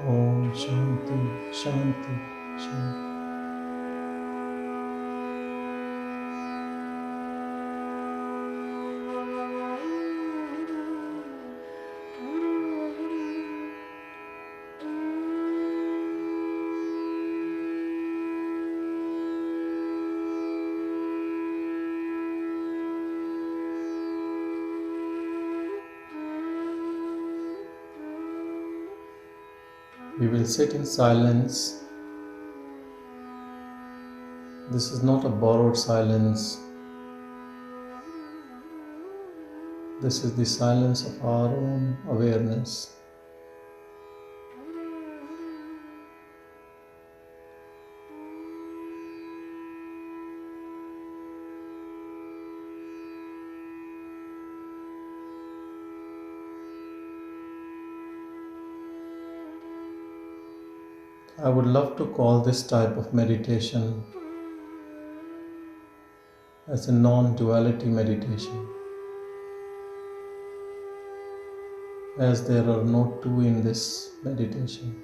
Om Shanti, Shanti, Shanti. We will sit in silence. This is not a borrowed silence. This is the silence of our own awareness. I would love to call this type of meditation as a non-duality meditation, as there are no two in this meditation.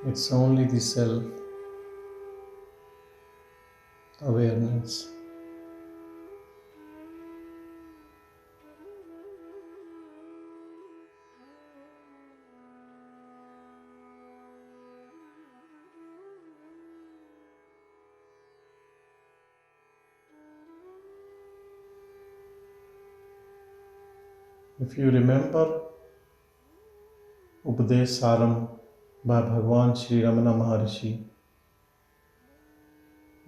It's only the self-awareness. If you remember Upadesaram by Bhagwan Sri Ramana Maharshi,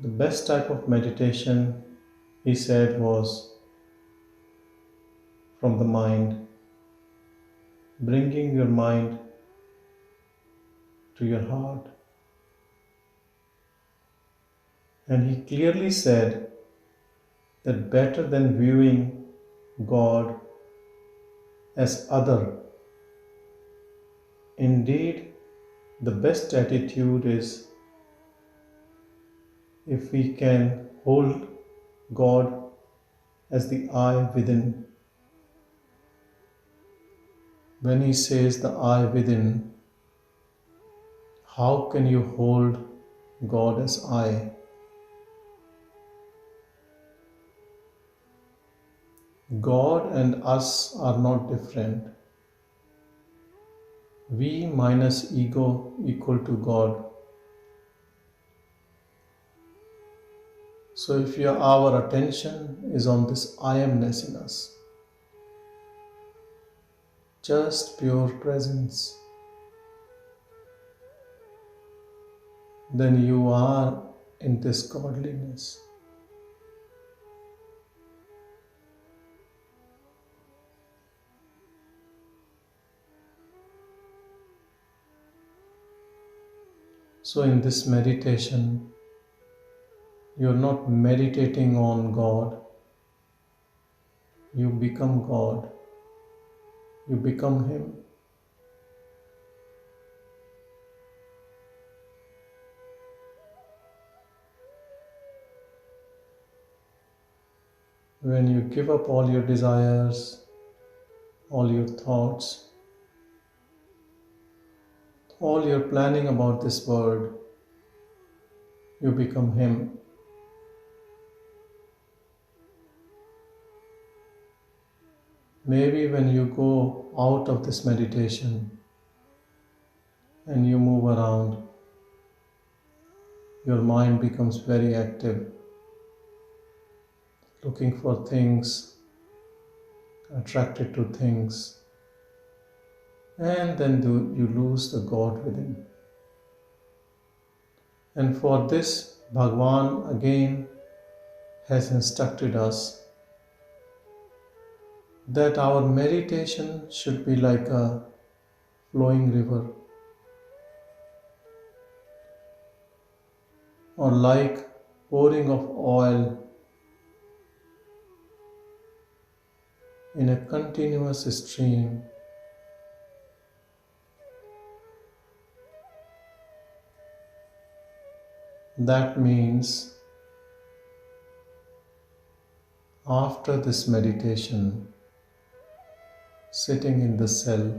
the best type of meditation, he said, was from the mind, bringing your mind to your heart. And he clearly said that better than viewing God as other, indeed, the best attitude is if we can hold God as the I within. When he says the I within, how can you hold God as I? God and us are not different. We minus ego equal to God. So if our attention is on this I amness in us, just pure presence, then you are in this godliness. So in this meditation, you are not meditating on God. You become God. You become Him. When you give up all your desires, all your thoughts, all your planning about this world, you become Him. Maybe when you go out of this meditation and you move around, your mind becomes very active, looking for things, attracted to things, and then you lose the God within. And for this, Bhagwan again has instructed us that our meditation should be like a flowing river, or like pouring of oil in a continuous stream. That means after this meditation, sitting in the self,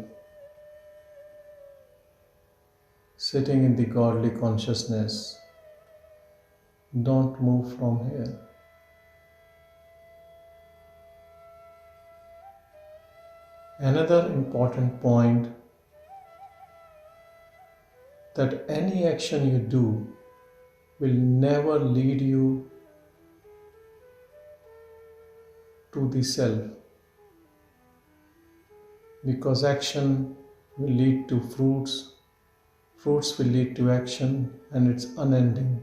sitting in the godly consciousness, don't move from here. Another important point, that any action you do will never lead you to the self, because action will lead to fruits, fruits will lead to action, and it's unending.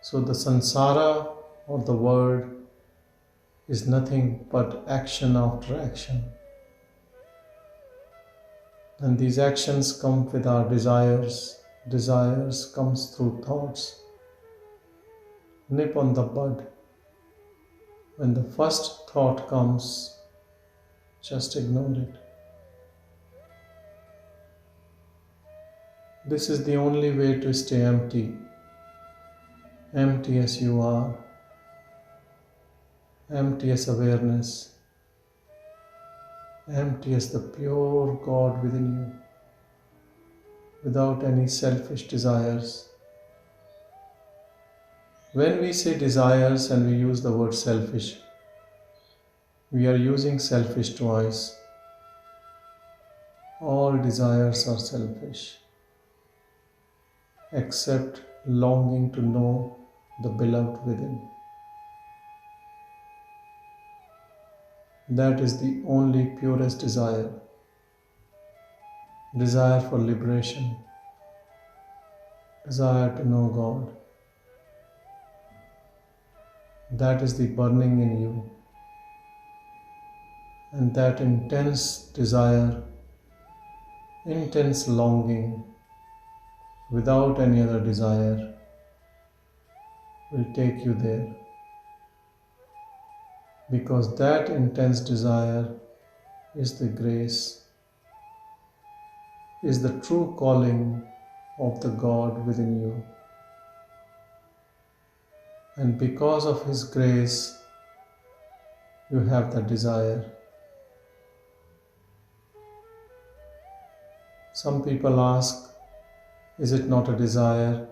So the samsara or the world is nothing but action after action. And these actions come with our desires. Desires comes through thoughts. Nip on the bud. When the first thought comes, just ignore it. This is the only way to stay empty. Empty as you are. Empty as awareness. Empty as the pure God within you, without any selfish desires. When we say desires and we use the word selfish, we are using selfish twice. All desires are selfish, except longing to know the beloved within. That is the only purest desire. Desire for liberation. Desire to know God. That is the burning in you. And that intense desire, intense longing, without any other desire, will take you there. Because that intense desire is the grace, is the true calling of the God within you. And because of His grace, you have that desire. Some people ask, is it not a desire?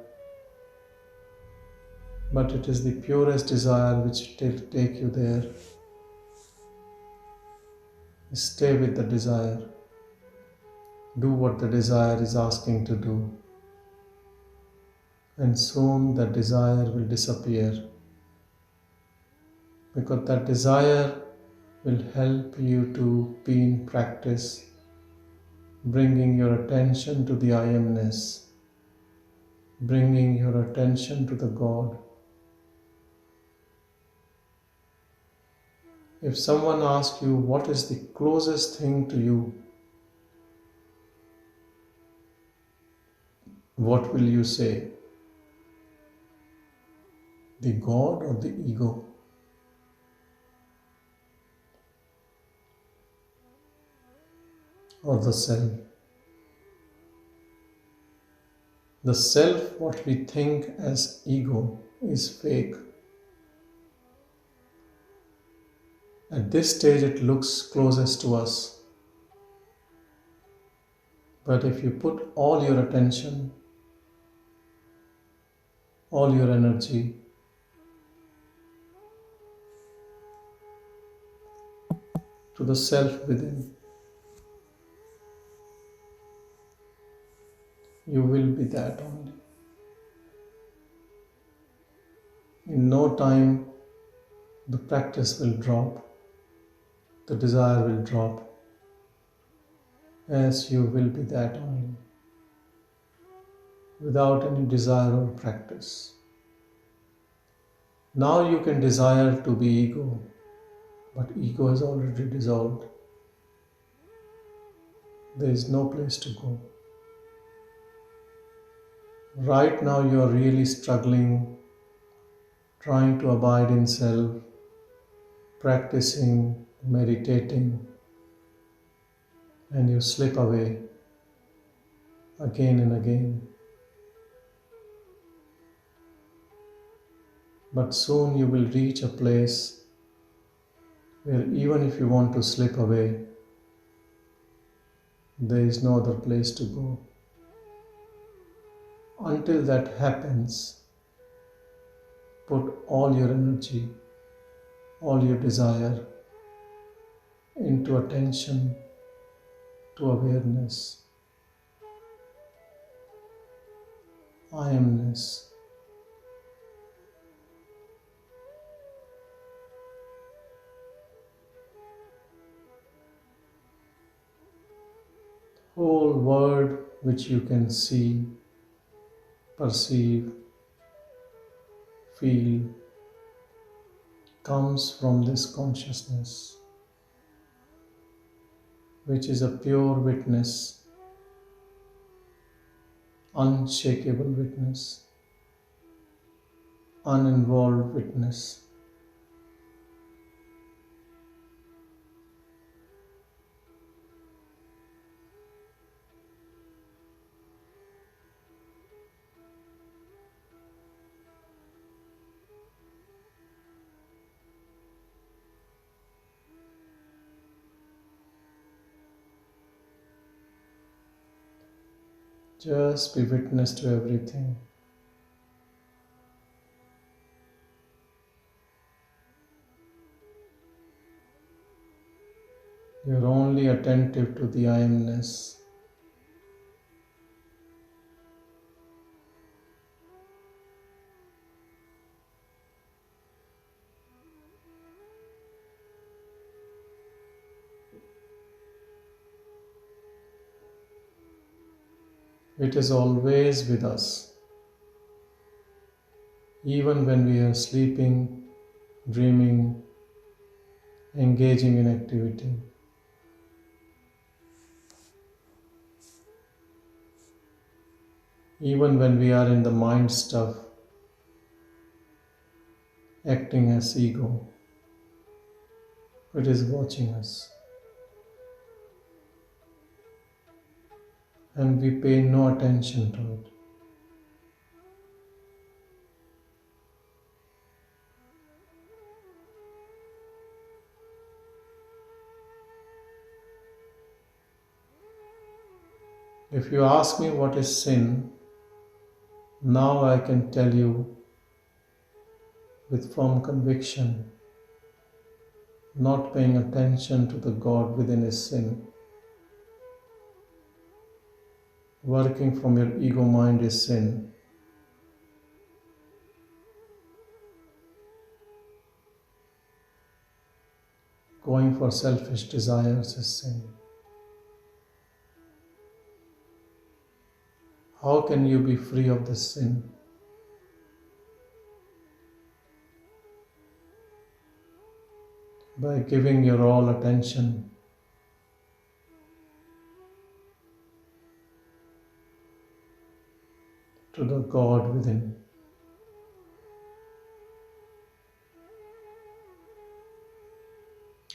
But it is the purest desire which will take you there. Stay with the desire. Do what the desire is asking to do. And soon that desire will disappear. Because that desire will help you to be in practice, bringing your attention to the I amness, bringing your attention to the God. If someone asks you what is the closest thing to you, what will you say? The God or the ego? Or the self? The self, what we think as ego, is fake. At this stage it looks closest to us. But if you put all your attention, all your energy to the self within. You will be that only. In no time, the practice will drop, the desire will drop, as you will be that only, without any desire or practice. Now you can desire to be ego, but ego has already dissolved. There is no place to go. Right now you are really struggling, trying to abide in self, practicing, meditating, and you slip away again and again. But soon you will reach a place where even if you want to slip away, there is no other place to go. Until that happens, put all your energy, all your desire into attention to awareness, I amness. Whole world which you can see, perceive, feel, comes from this consciousness, which is a pure witness, unshakable witness, uninvolved witness. Just be witness to everything. You're only attentive to the I amness. It is always with us. Even when we are sleeping, dreaming, engaging in activity. Even when we are in the mind stuff, acting as ego, it is watching us. And we pay no attention to it. If you ask me what is sin, now I can tell you with firm conviction, not paying attention to the God within is sin. Working from your ego mind is sin. Going for selfish desires is sin. How can you be free of this sin? By giving your all attention to the God within.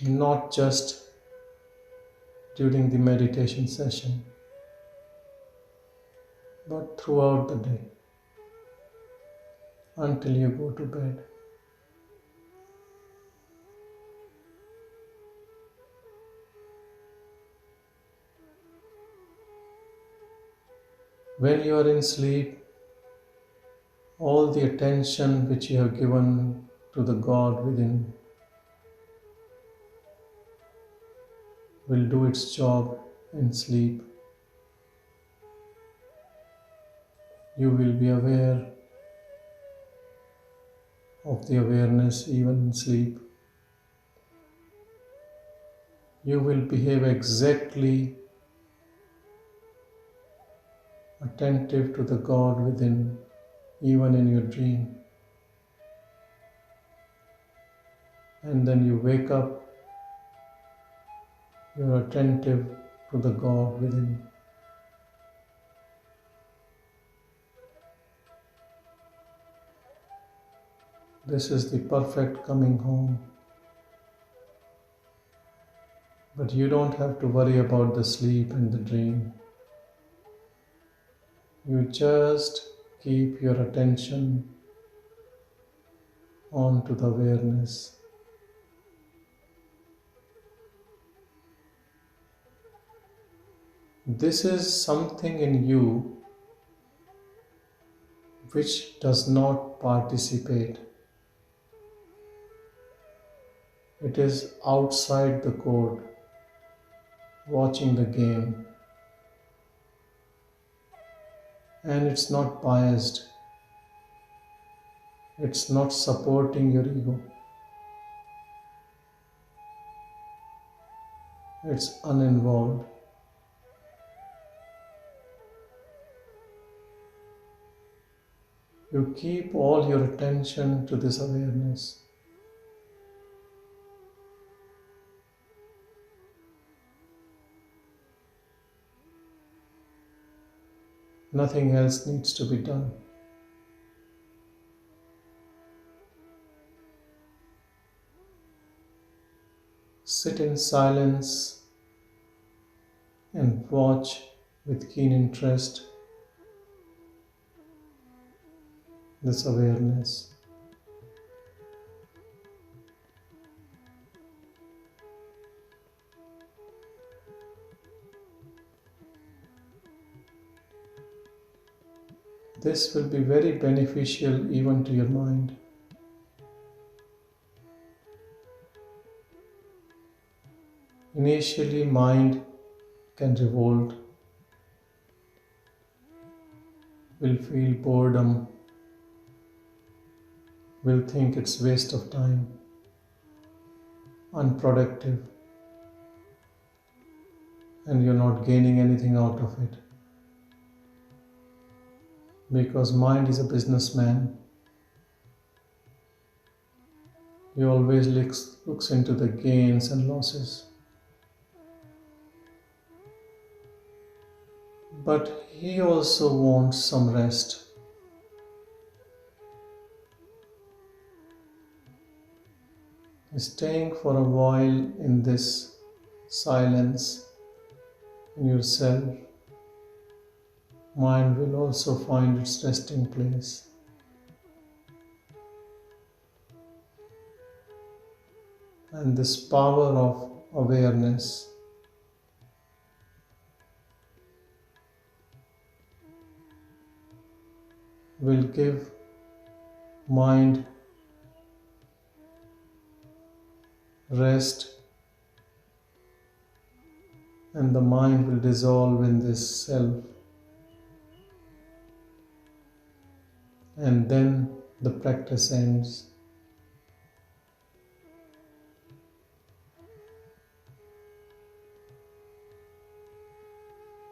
Not just during the meditation session, but throughout the day, until you go to bed. When you are in sleep, all the attention which you have given to the God within will do its job in sleep. You will be aware of the awareness even in sleep. You will behave exactly attentive to the God within, even in your dream. And then you wake up, you're attentive to the God within. This is the perfect coming home. But you don't have to worry about the sleep and the dream. You just keep your attention on to the awareness. This is something in you which does not participate. It is outside the court, watching the game. And it's not biased. It's not supporting your ego. It's uninvolved. You keep all your attention to this awareness. Nothing else needs to be done. Sit in silence and watch with keen interest this awareness. This will be very beneficial even to your mind. Initially, mind can revolt, will feel boredom, will think it's waste of time, unproductive, and you're not gaining anything out of it. Because mind is a businessman. He always looks into the gains and losses. But he also wants some rest. Staying for a while in this silence in yourself, mind will also find its resting place. And this power of awareness will give mind rest, and the mind will dissolve in this self. And then the practice ends.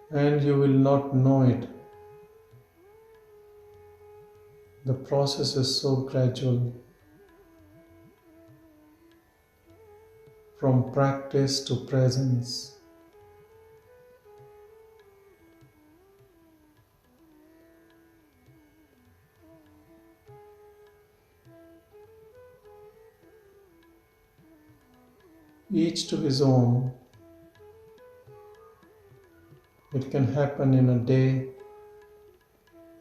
And you will not know it. The process is so gradual. From practice to presence. Each to his own. It can happen in a day,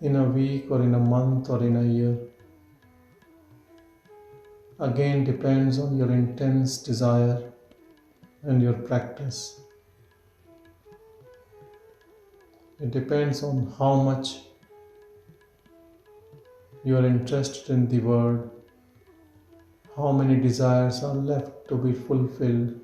in a week, or in a month, or in a year. Again, depends on your intense desire and your practice. It depends on how much you are interested in the word, how many desires are left to be fulfilled,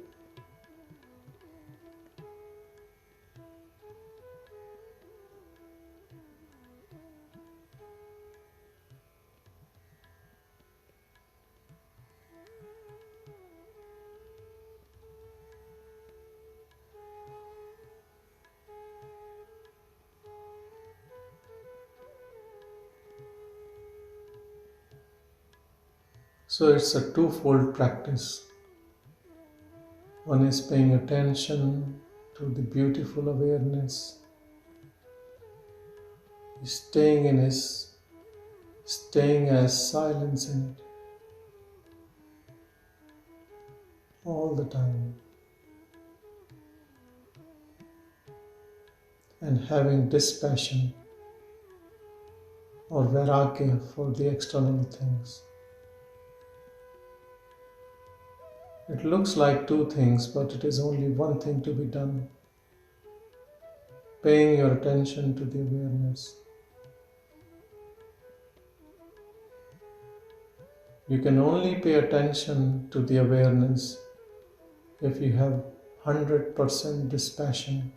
So it's a twofold practice. One is paying attention to the beautiful awareness, staying as silence in it all the time, and having dispassion or vairagya for the external things. It looks like two things, but it is only one thing to be done. Paying your attention to the awareness. You can only pay attention to the awareness if you have 100% dispassion.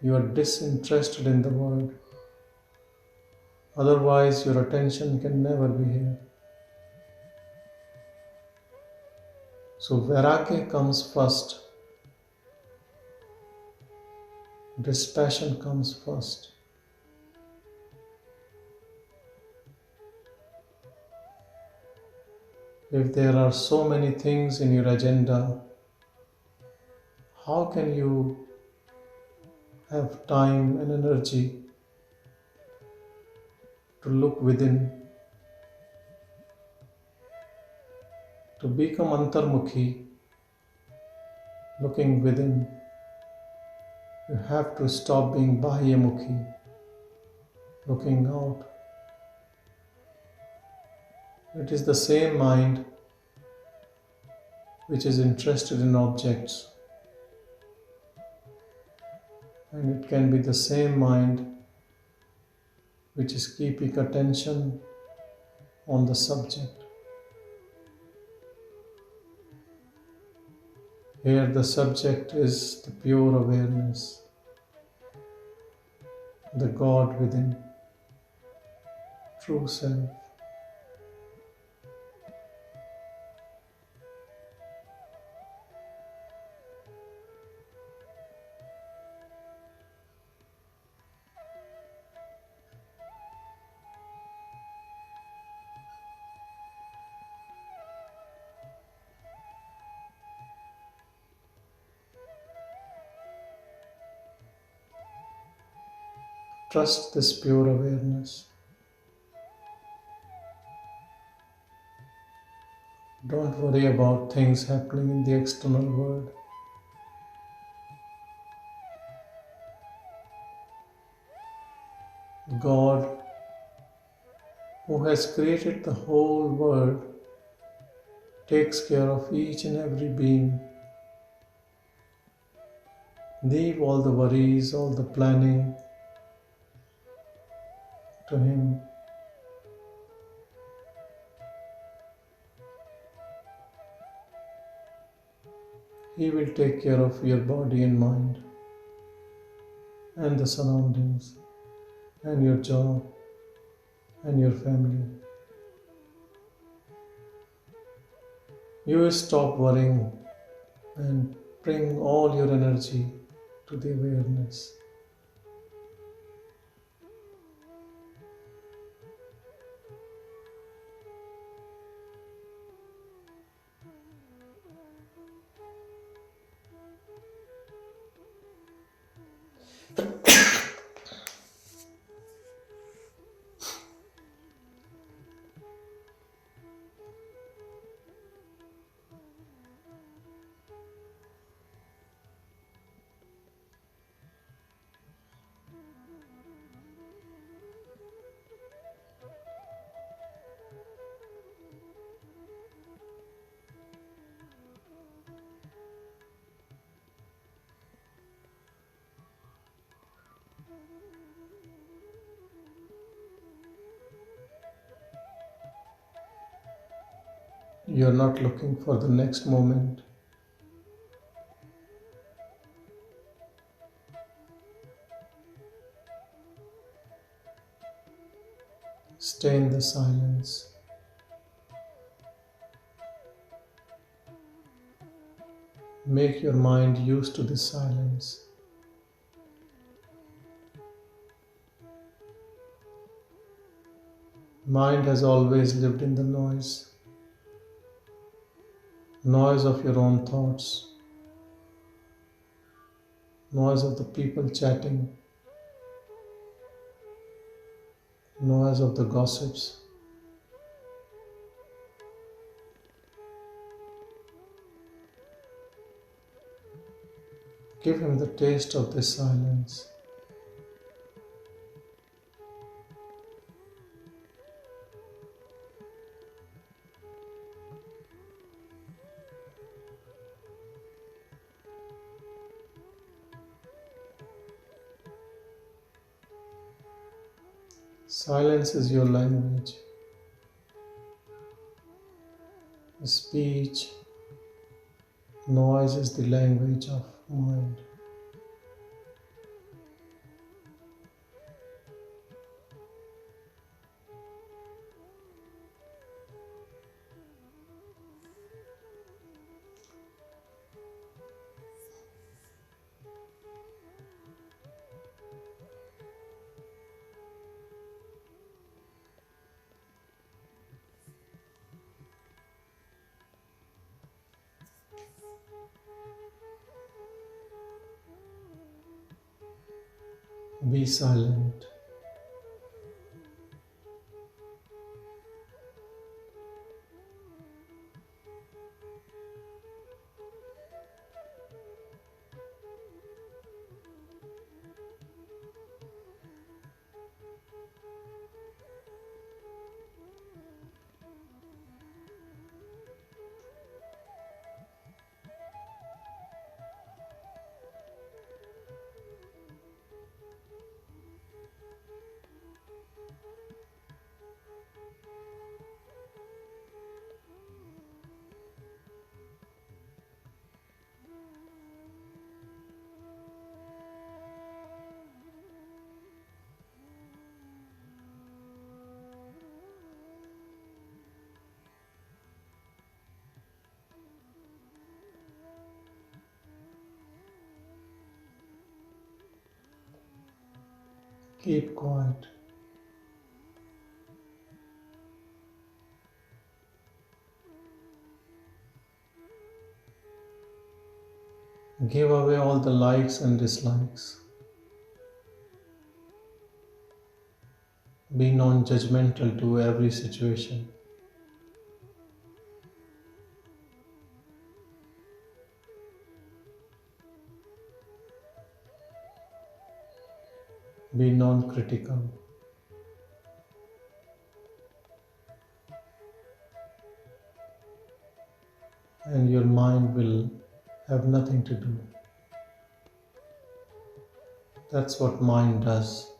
You are disinterested in the world. Otherwise, your attention can never be here. So, vairagya comes first. Dispassion comes first. If there are so many things in your agenda, how can you have time and energy to look within, to become antarmukhi, looking within? You have to stop being bahyamukhi, looking out. It is the same mind which is interested in objects, and it can be the same mind which is keeping attention on the subject. Here the subject is the pure awareness, the God within, true self. Trust this pure awareness. Don't worry about things happening in the external world. God, who has created the whole world, takes care of each and every being. Leave all the worries, all the planning to Him. He will take care of your body and mind, and the surroundings, and your job, and your family. You will stop worrying and bring all your energy to the awareness. You are not looking for the next moment. Stay in the silence. Make your mind used to this silence. Mind has always lived in the noise of your own thoughts, noise of the people chatting, noise of the gossips. Give him the taste of this silence. Silence is your language. Speech, noise is the language of mind. Be silent. Keep quiet. Give away all the likes and dislikes. Be non-judgmental to every situation. Be non-critical. And your mind will have nothing to do. That's what mind does.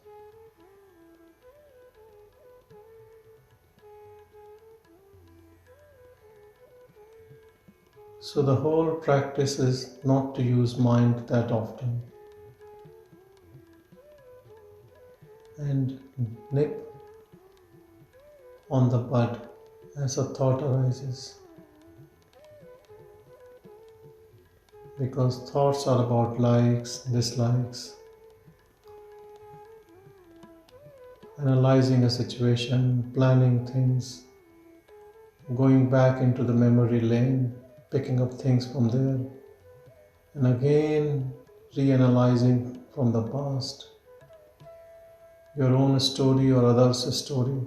So the whole practice is not to use mind that often. And nip on the bud as a thought arises. Because thoughts are about likes, dislikes, analyzing a situation, planning things, going back into the memory lane, picking up things from there, and again reanalyzing from the past, your own story or others' story.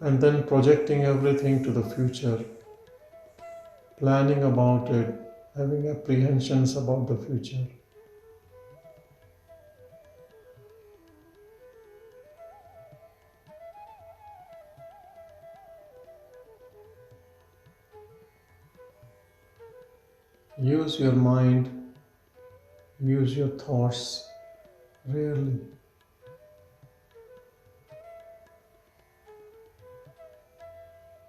And then projecting everything to the future, planning about it, having apprehensions about the future. Use your mind, use your thoughts rarely.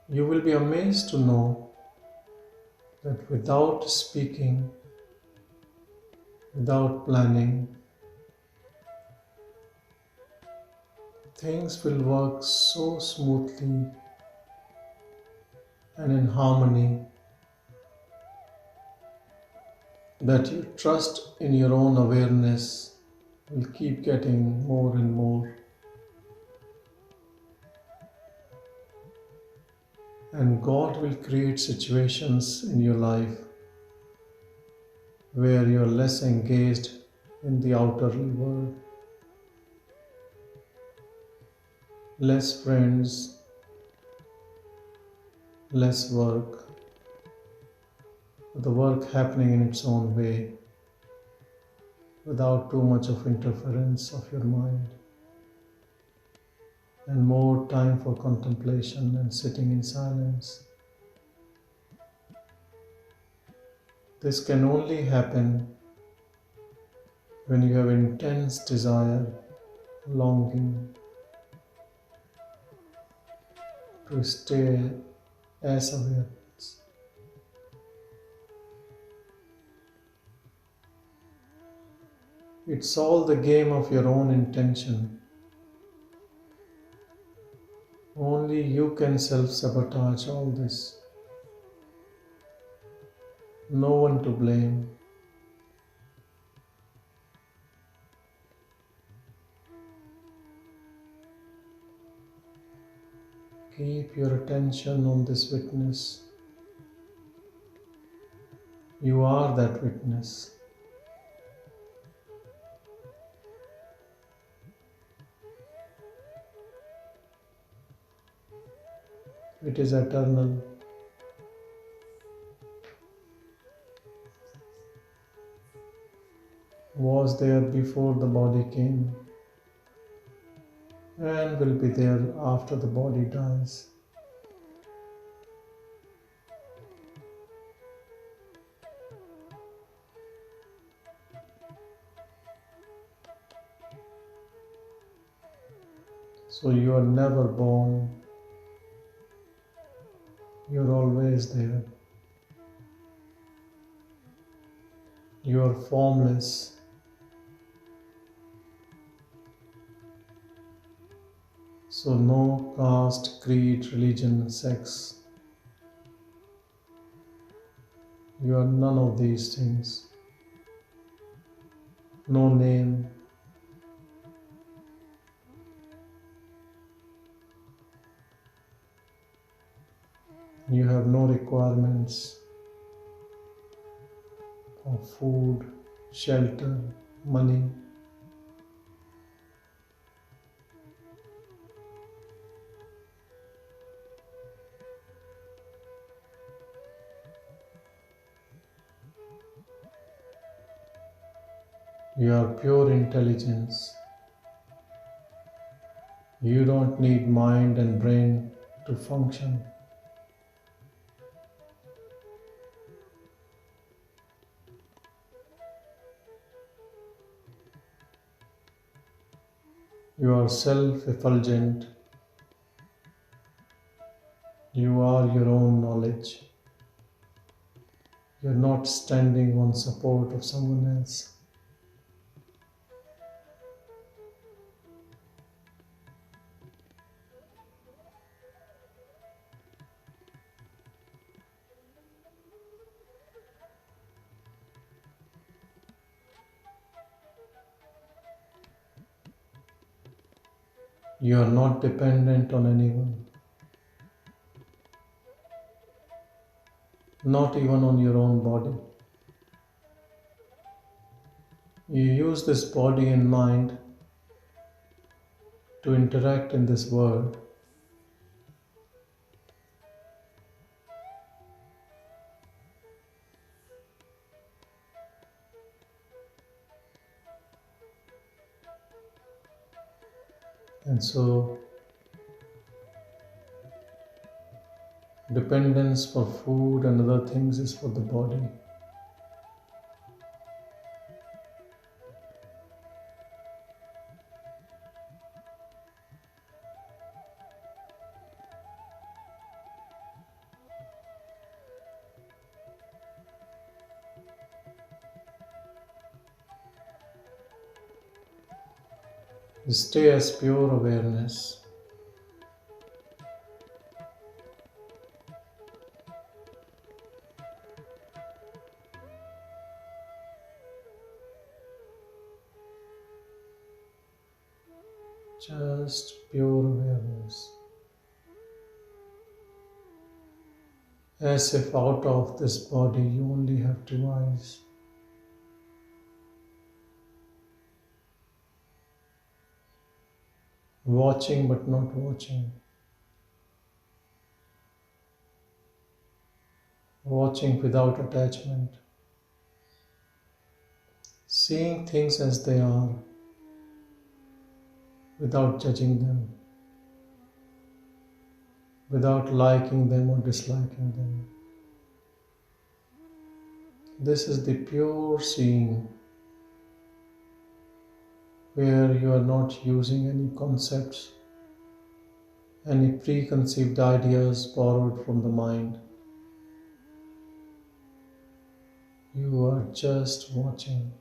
You will be amazed to know that without speaking, without planning, things will work so smoothly and in harmony that you trust in your own awareness will keep getting more and more. And God will create situations in your life where you are less engaged in the outer world, less friends, less work, the work happening in its own way without too much of interference of your mind, and more time for contemplation and sitting in silence. This can only happen when you have intense desire, longing to stay as aware. It's all the game of your own intention. Only you can self-sabotage all this. No one to blame. Keep your attention on this witness. You are that witness. It is eternal. Was there before the body came, and will be there after the body dies. So you are never born. You are always there. You are formless. So no caste, creed, religion, sex. You are none of these things. No name. You have no requirements for food, shelter, money. You are pure intelligence. You don't need mind and brain to function. You are self-effulgent. You are your own knowledge. You are not standing on support of someone else. You are not dependent on anyone, not even on your own body. You use this body and mind to interact in this world. And so, dependence for food and other things is for the body. Stay as pure awareness. Just pure awareness. As if out of this body you only have two eyes. Watching but not watching. Watching without attachment. Seeing things as they are, without judging them, without liking them or disliking them. This is the pure seeing, where you are not using any concepts, any preconceived ideas borrowed from the mind. You are just watching.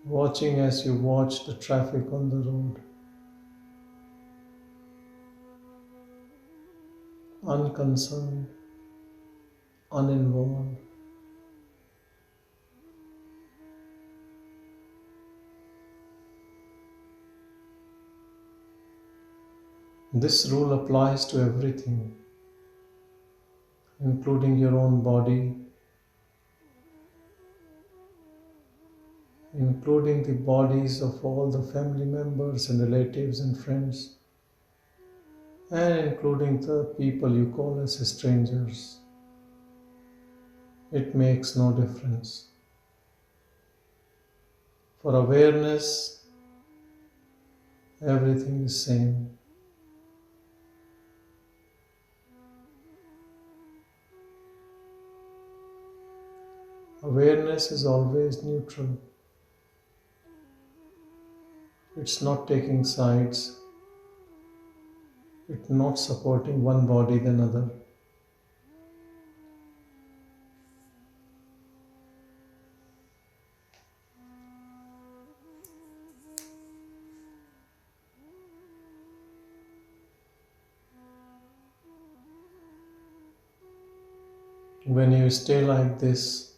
Watching as you watch the traffic on the road. Unconcerned, uninvolved. This rule applies to everything, including your own body, including the bodies of all the family members and relatives and friends, and including the people you call as strangers. It makes no difference. For awareness, everything is same. Awareness is always neutral. It's not taking sides. It's not supporting one body than another. When you stay like this,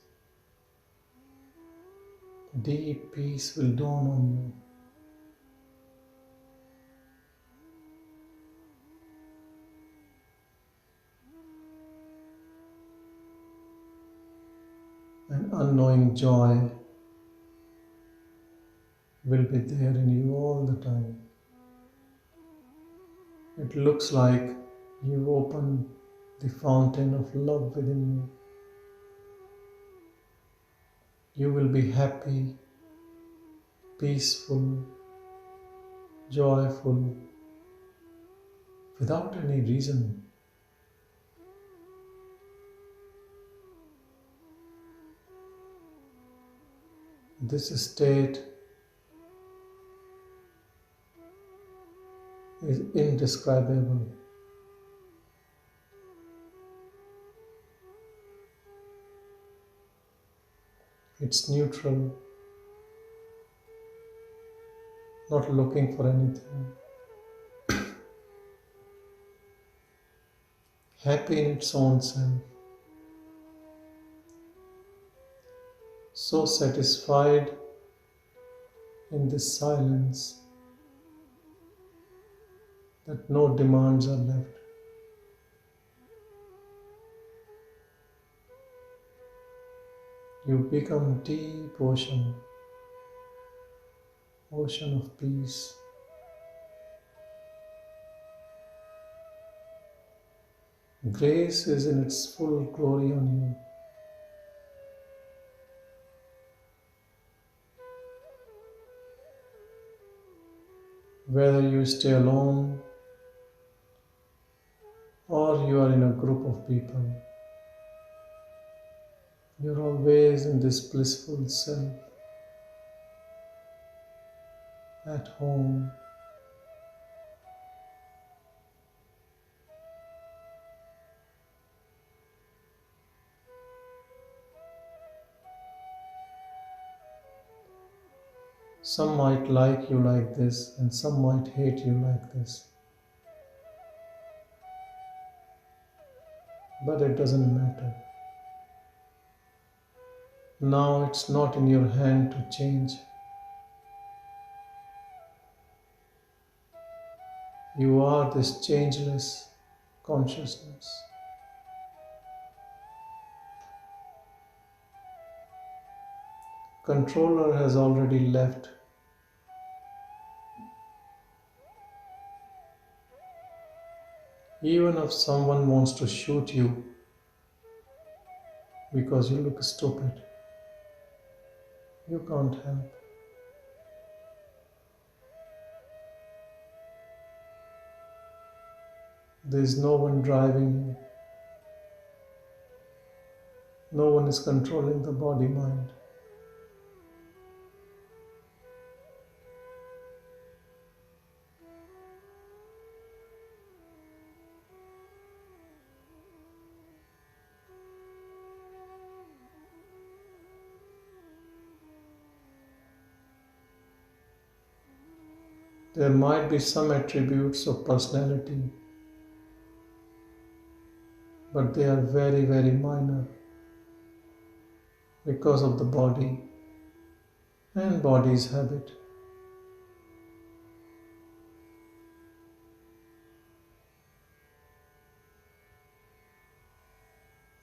deep peace will dawn on you. An unknowing joy will be there in you all the time. It looks like you open the fountain of love within you. You will be happy, peaceful, joyful, without any reason. This state is indescribable. It's neutral, not looking for anything. Happy in its own self. So satisfied in this silence that no demands are left. You become deep ocean of peace. Grace is in its full glory on you. Whether you stay alone or you are in a group of people, you're always in this blissful self, at home. Some might like you like this, and some might hate you like this. But it doesn't matter. Now it's not in your hand to change. You are this changeless consciousness. Controller has already left. Even if someone wants to shoot you because you look stupid, you can't help. There is no one driving you. No one is controlling the body-mind. There might be some attributes of personality, but they are very, very minor because of the body and body's habit.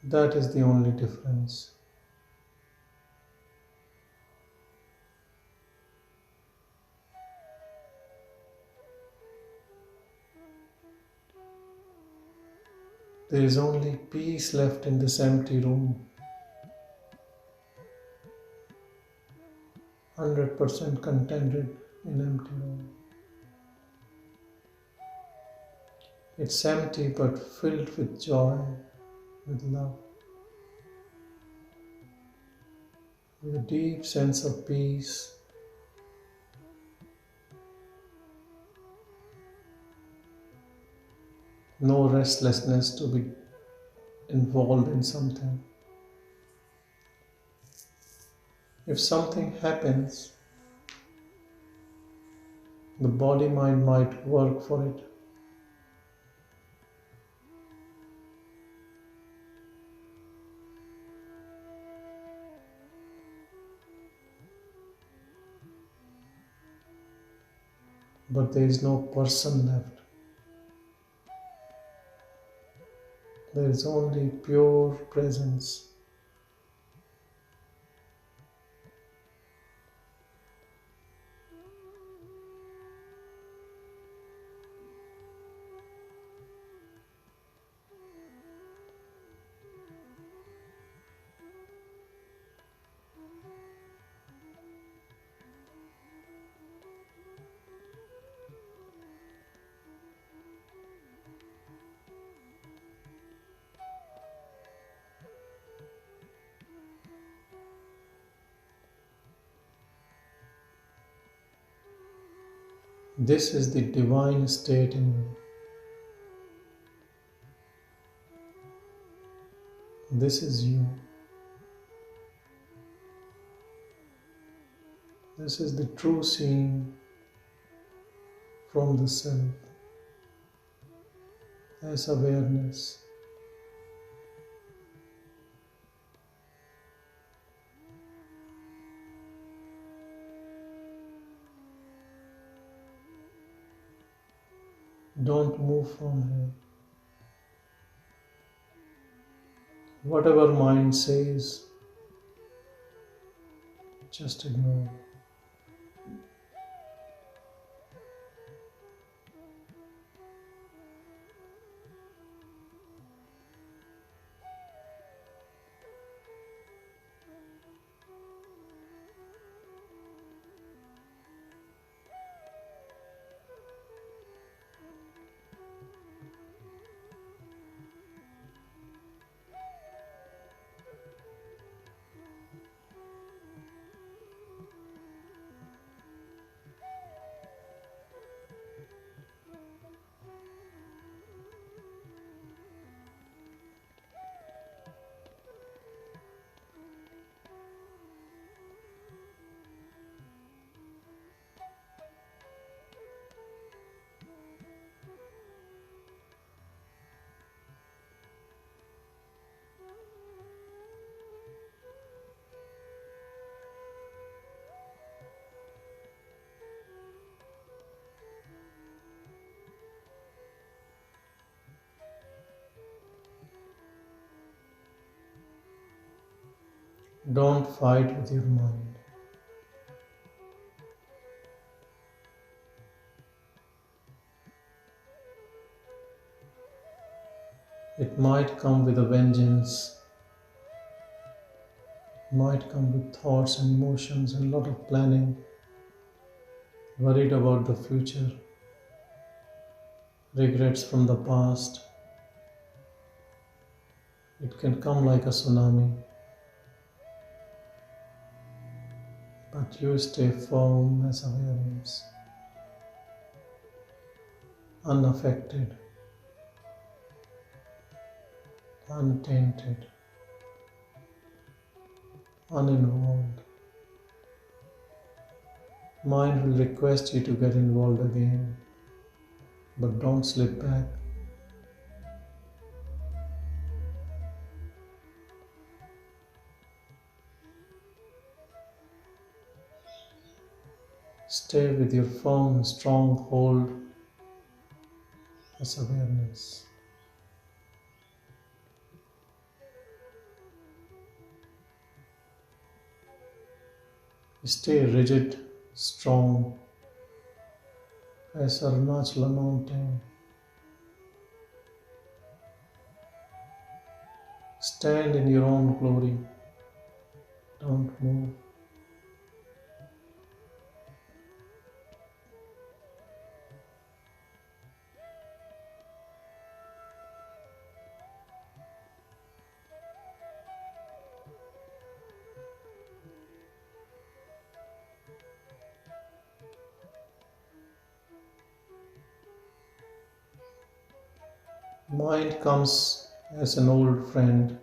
That is the only difference. There is only peace left in this empty room. 100% contented in empty room. It's empty but filled with joy, with love, with a deep sense of peace. No restlessness to be involved in something. If something happens, the body-mind might work for it. But there is no person left. There is only pure presence. This is the divine state in you. This is you. This is the true seeing from the self as awareness. Don't move from here. Whatever mind says, just ignore. Don't fight with your mind. It might come with a vengeance. It might come with thoughts and emotions and a lot of planning, worried about the future, regrets from the past. It can come like a tsunami. But you stay firm as awareness, unaffected, untainted, uninvolved. Mind will request you to get involved again, but don't slip back. Stay with your firm, strong hold as awareness. Stay rigid, strong as Arunachala mountain. Stand in your own glory. Don't move. Mind comes as an old friend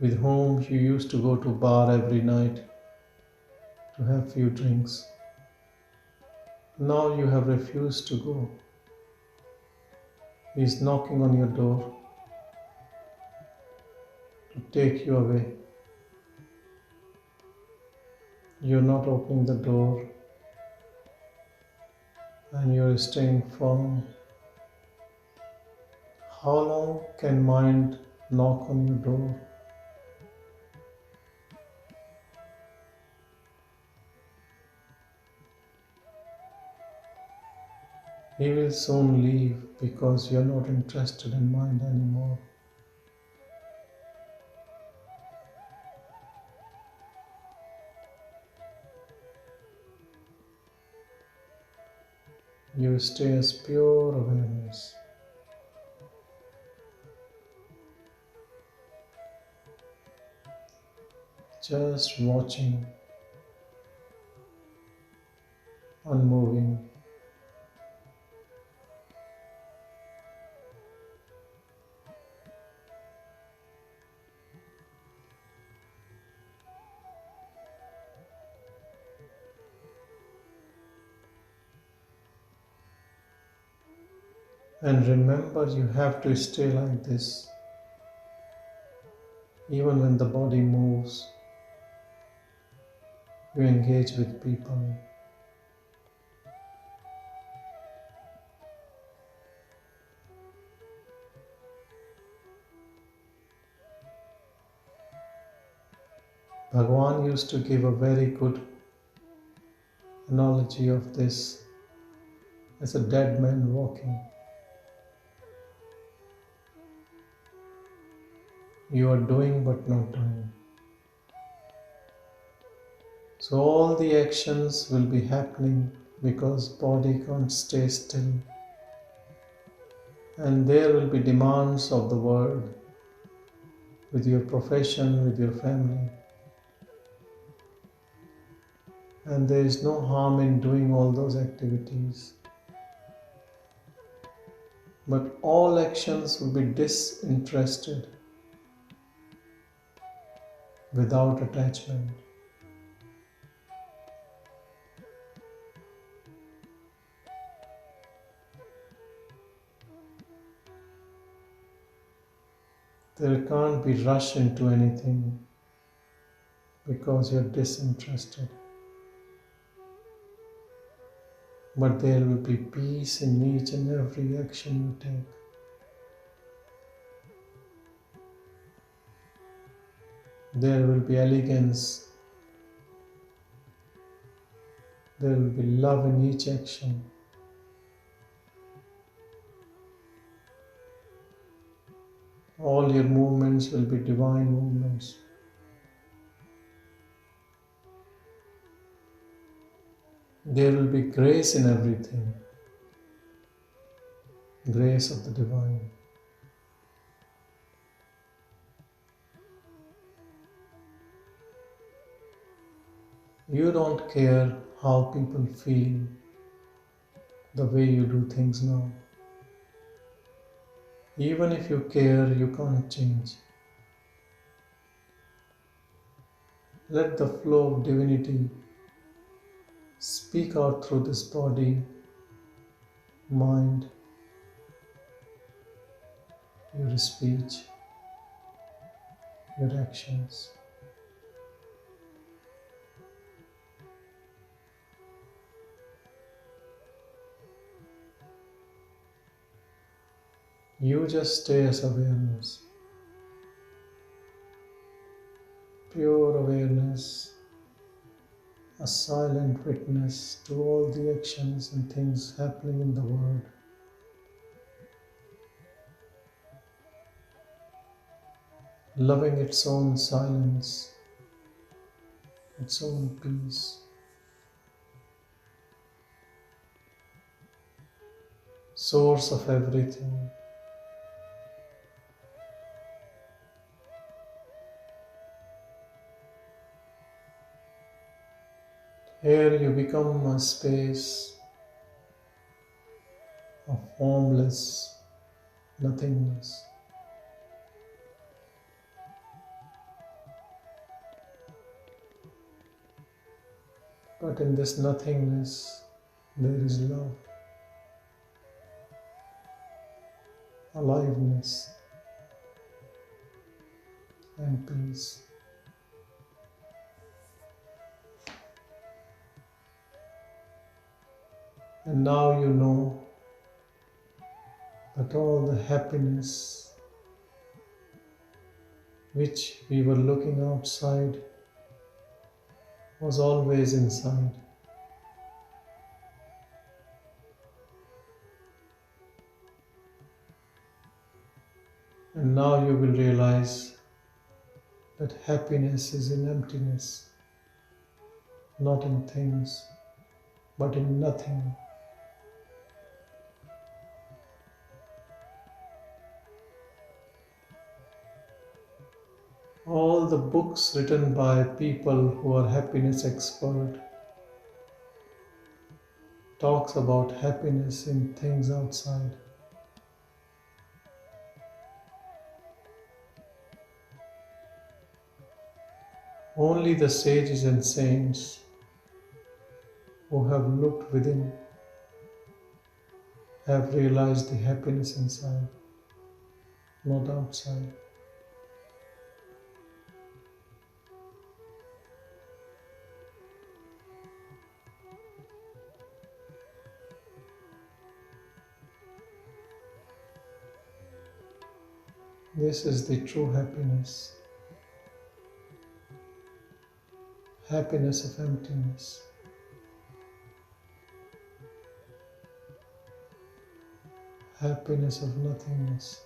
with whom you used to go to bar every night to have few drinks. Now you have refused to go. He is knocking on your door to take you away. You are not opening the door and you are staying firm. How long can mind knock on your door? He will soon leave because you are not interested in mind anymore. You stay as pure awareness. Just watching, unmoving. And remember, you have to stay like this, even when the body moves. You engage with people. Bhagwan used to give a very good analogy of this as a dead man walking. You are doing but not doing. So all the actions will be happening because body can't stay still. And there will be demands of the world with your profession, with your family. And there is no harm in doing all those activities. But all actions will be disinterested, without attachment. There can't be rush into anything because you're disinterested. But there will be peace in each and every action you take. There will be elegance. There will be love in each action. All your movements will be divine movements. There will be grace in everything. Grace of the divine. You don't care how people feel the way you do things now. Even if you care, you can't change. Let the flow of divinity speak out through this body, mind, your speech, your actions. You just stay as awareness, pure awareness, a silent witness to all the actions and things happening in the world. Loving its own silence, its own peace. Source of everything. Here you become a space of formless nothingness. But in this nothingness, there is love, aliveness, and peace. And now you know that all the happiness which we were looking outside was always inside. And now you will realize that happiness is in emptiness, not in things, but in nothing. All the books written by people who are happiness expert talks about happiness in things outside. Only the sages and saints who have looked within have realized the happiness inside, not outside. This is the true happiness. Happiness of emptiness. Happiness of nothingness.